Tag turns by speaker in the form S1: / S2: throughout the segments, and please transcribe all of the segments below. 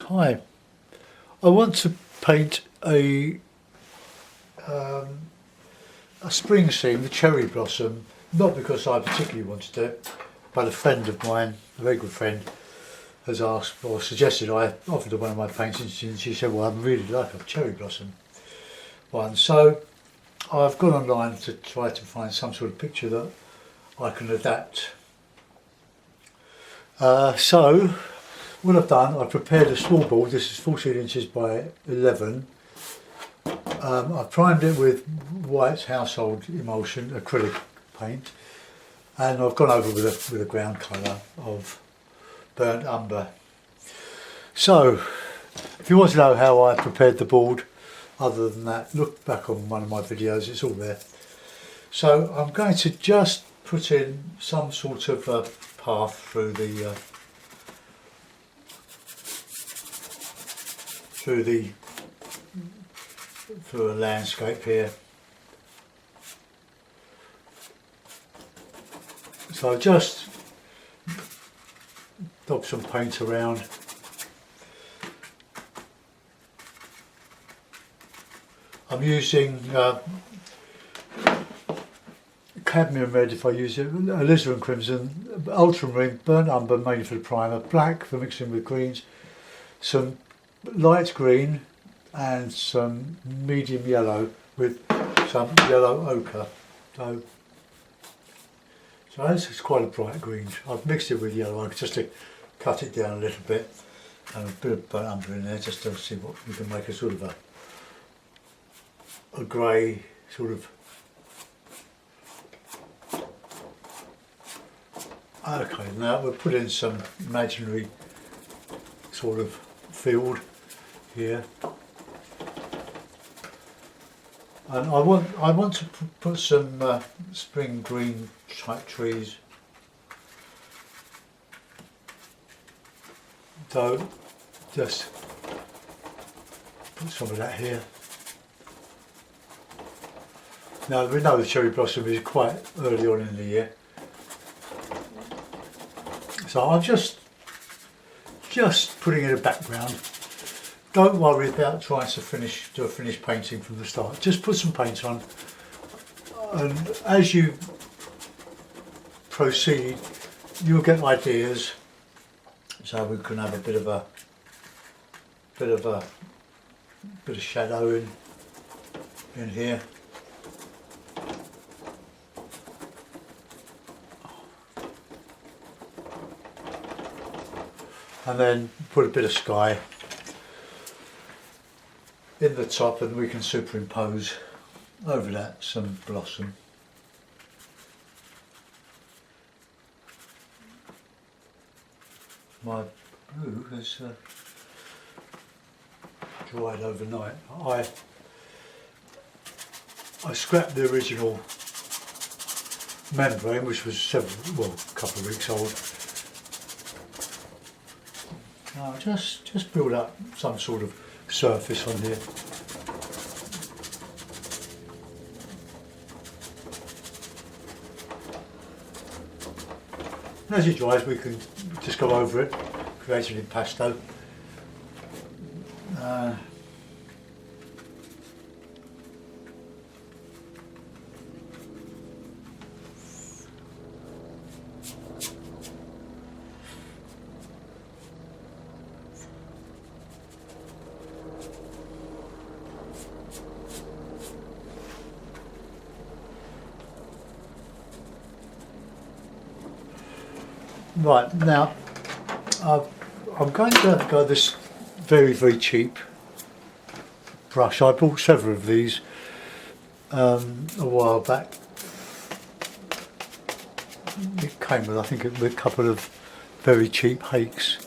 S1: Hi, I want to paint a spring scene, the cherry blossom, not because I particularly wanted it, but a friend of mine, a very good friend, has asked or suggested I offered her one of my paintings, and she said, well, I really like a cherry blossom one. So I've gone online to try to find some sort of picture that I can adapt. So what I've done, I've prepared a small board. This is 14 inches by 11. I've primed it with white household emulsion acrylic paint, and I've gone over with a ground colour of burnt umber. So if you want to know how I prepared the board, other than that, look back on one of my videos, it's all there. So I'm going to just put in some sort of path through a landscape here. So I just dab some paint around. I'm using cadmium red if I use it, alizarin crimson, ultramarine, burnt umber mainly for the primer, black for mixing with greens, some light green and some medium yellow with some yellow ochre. So this is quite a bright green. I've mixed it with yellow ochre just to cut it down a little bit, and a bit of burnt umber in there just to see what we can make a sort of a grey sort of. Okay, now we'll put in some imaginary sort of field here, and I want to put some spring green type trees. So just put some of that here. Now we know the cherry blossom is quite early on in the year, so I'm just putting in a background. Don't worry about trying to do a finished painting from the start. Just put some paint on, and as you proceed, you'll get ideas. So we can have a bit of shadow in here. And then put a bit of sky in the top, and we can superimpose over that some blossom. My blue has dried overnight. I scrapped the original membrane, which was a couple of weeks old. Now just build up some sort of surface on here. As it dries, we can just go over it, create an impasto. Right, now I'm going to go this very, very cheap brush. I bought several of these a while back. It came with, I think, with a couple of very cheap hakes.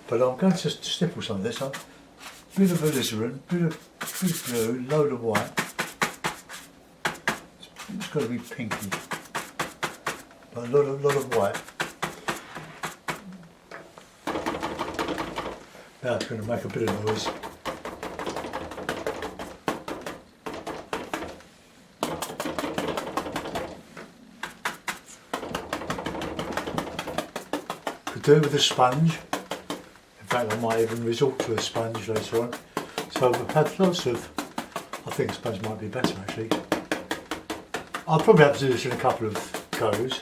S1: But I'm going to stipple some of this up. Bit of alizarin, bit of blue, load of white. It's got to be pinky, but a lot of white. Now it's going to make a bit of noise. Could do it with a sponge. In fact, I might even resort to a sponge later on. So I've had lots of, I think a sponge might be better actually. I'll probably have to do this in a couple of goes.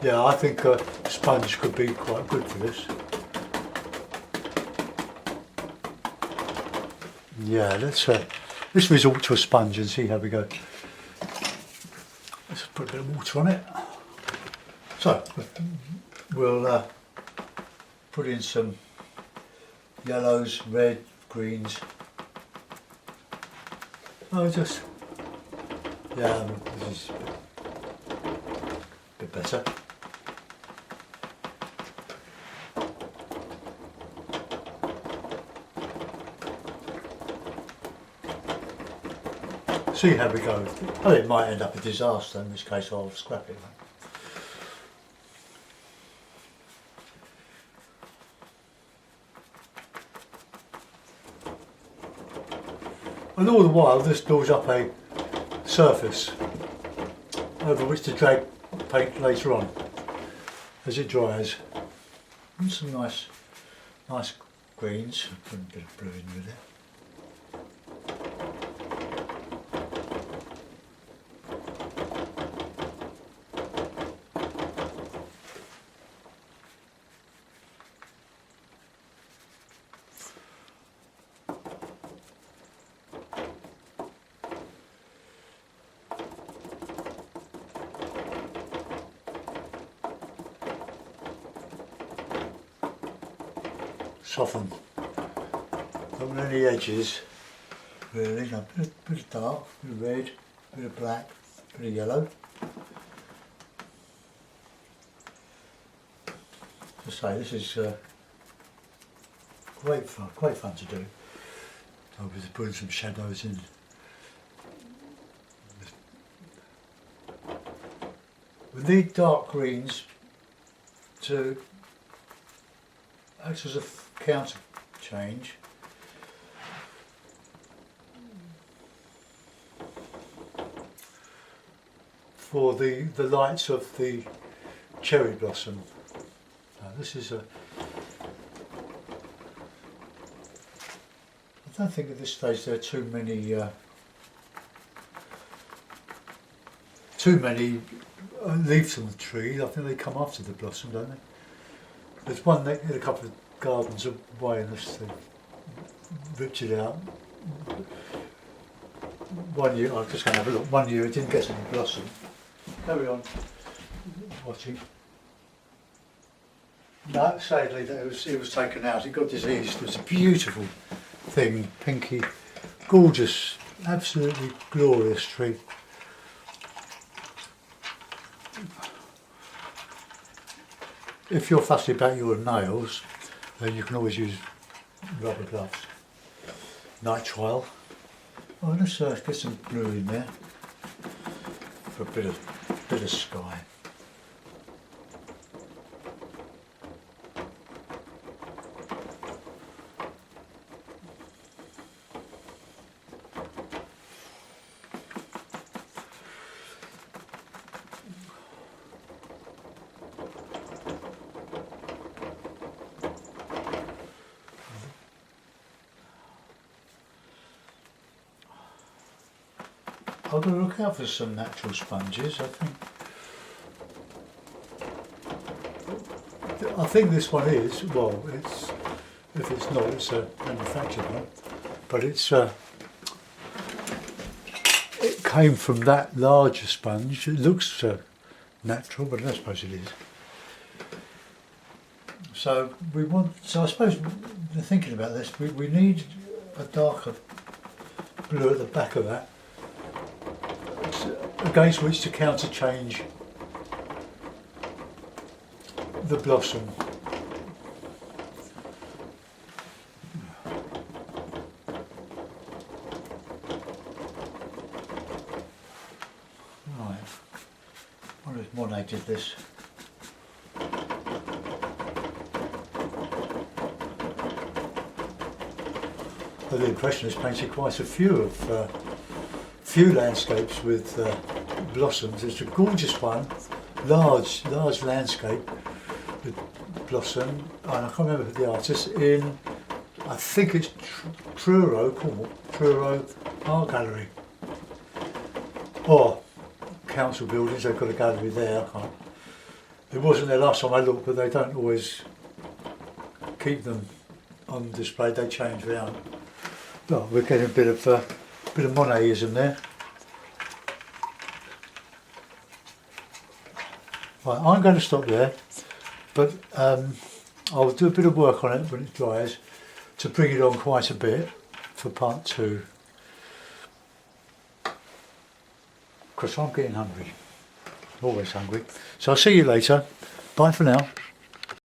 S1: Yeah, I think a sponge could be quite good for this. Yeah, let's resort to a sponge and see how we go. Let's put a bit of water on it. So, we'll put in some yellows, red, greens. Oh, just, yeah, this is a bit better. See how we go. Oh, it might end up a disaster, in this case I'll scrap it. And all the while this builds up a surface over which to drag paint later on as it dries. And some nice greens. Put a bit of blue in with it. Soften. Don't want any edges, really. A bit of dark, a bit of red, a bit of black, a bit of yellow. As I say, this is great fun to do. I'll be putting some shadows in. We need dark greens to act as a counter change. For the lights of the cherry blossom. Now this is a, I don't think at this stage there are too many leaves on the tree. I think they come after the blossom, don't they? There's one in a couple of gardens away and they ripped it out. One year, I'm just going to have a look, one year it didn't get any blossom. Carry on watching. No, sadly it was taken out, it got diseased. It was a beautiful thing, pinky, gorgeous, absolutely glorious tree. If you're fussy about your nails, then you can always use rubber gloves. Nitrile. Oh, let's get some blue in there for a bit of sky. I've got to look out for some natural sponges, I think this one is, well, it's, if it's not, it's a manufactured one, but it's, it came from that larger sponge. It looks natural, but I suppose it is. So I suppose, thinking about this, we need a darker blue at the back of that, against which to counter change the blossom. Right, I wonder if Monet did this. the Impressionists painted quite a few landscapes with blossoms. It's a gorgeous one, large landscape with blossom, and I can't remember the artist, in, I think it's Truro, Cornwall, Truro Art Gallery. Or council buildings, they've got a gallery there. It wasn't there last time I looked, but they don't always keep them on display, they change around. Well, we're getting a bit of Monetism there. Right, I'm going to stop there, but I'll do a bit of work on it when it dries to bring it on quite a bit for part 2. Because I'm getting hungry, always hungry. So I'll see you later. Bye for now.